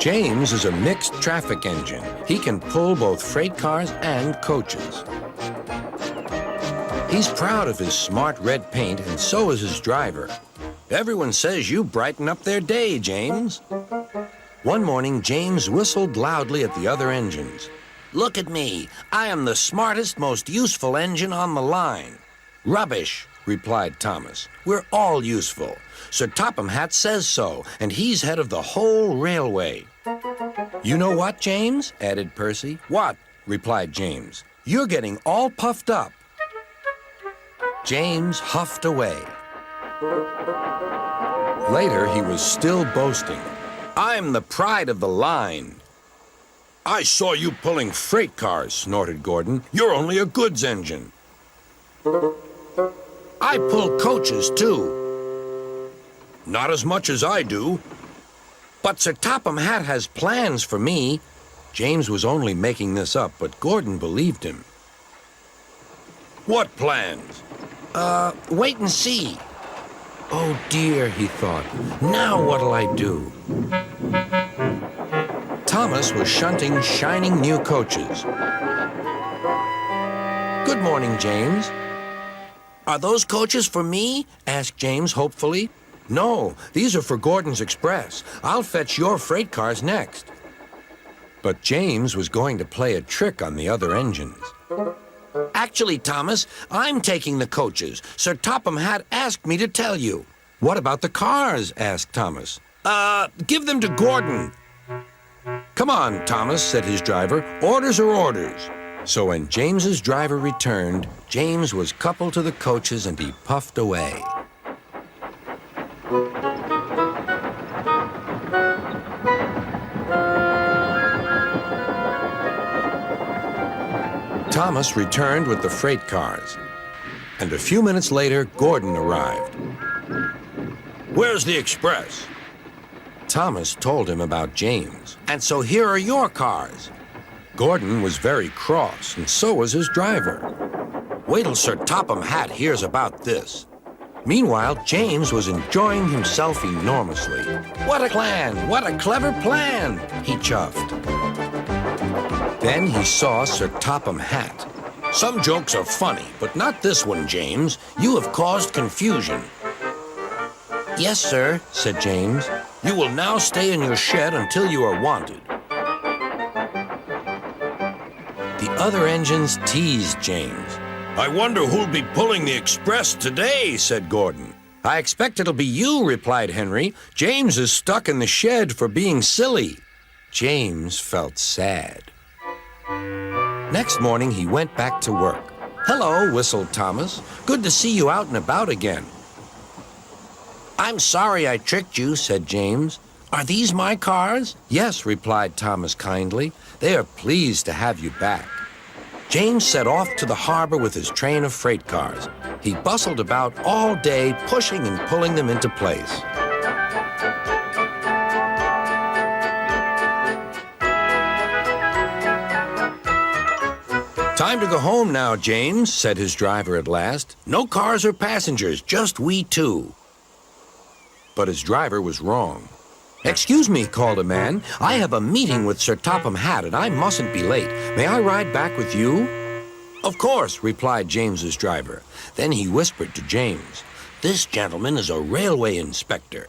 James is a mixed traffic engine. He can pull both freight cars and coaches. He's proud of his smart red paint, and so is his driver. Everyone says you brighten up their day, James. One morning, James whistled loudly at the other engines. Look at me. I am the smartest, most useful engine on the line. Rubbish, replied Thomas. We're all useful. Sir Topham Hatt says so, and he's head of the whole railway. You know what, James? Added Percy. What? Replied James. You're getting all puffed up. James huffed away. Later, he was still boasting. I'm the pride of the line. I saw you pulling freight cars, snorted Gordon. You're only a goods engine. I pull coaches, too. Not as much as I do. But Sir Topham Hatt has plans for me. James was only making this up, but Gordon believed him. What plans? Wait and see. Oh, dear, he thought. Now what'll I do? Thomas was shunting shining new coaches. Good morning, James. Are those coaches for me? Asked James hopefully. No, these are for Gordon's Express. I'll fetch your freight cars next. But James was going to play a trick on the other engines. Actually, Thomas, I'm taking the coaches. Sir Topham Hatt asked me to tell you. What about the cars? Asked Thomas. Give them to Gordon. Come on, Thomas, said his driver. Orders are orders. So when James's driver returned, James was coupled to the coaches and he puffed away. Thomas returned with the freight cars, and a few minutes later, Gordon arrived. Where's the express? Thomas told him about James, and so here are your cars. Gordon was very cross, and so was his driver. Wait till Sir Topham Hatt hears about this. Meanwhile, James was enjoying himself enormously. What a plan! What a clever plan! He chuffed. Then he saw Sir Topham Hatt. Some jokes are funny, but not this one, James. You have caused confusion. Yes, sir, said James. You will now stay in your shed until you are wanted. The other engines teased James. I wonder who'll be pulling the express today, said Gordon. I expect it'll be you, replied Henry. James is stuck in the shed for being silly. James felt sad. Next morning, he went back to work. Hello, whistled Thomas. Good to see you out and about again. I'm sorry I tricked you, said James. Are these my cars? Yes, replied Thomas kindly. They are pleased to have you back. James set off to the harbor with his train of freight cars. He bustled about all day, pushing and pulling them into place. Time to go home now, James, said his driver at last. No cars or passengers, just we two. But his driver was wrong. Excuse me, called a man. I have a meeting with Sir Topham Hatt, and I mustn't be late. May I ride back with you? Of course, replied James's driver. Then he whispered to James, This gentleman is a railway inspector.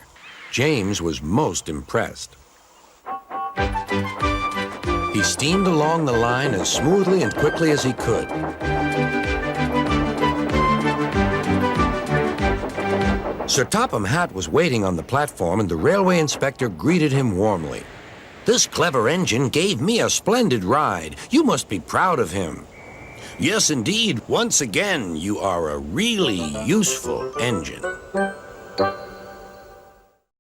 James was most impressed. He steamed along the line as smoothly and quickly as he could. Sir Topham Hatt was waiting on the platform, and the railway inspector greeted him warmly. This clever engine gave me a splendid ride. You must be proud of him. Yes, indeed. Once again, you are a really useful engine.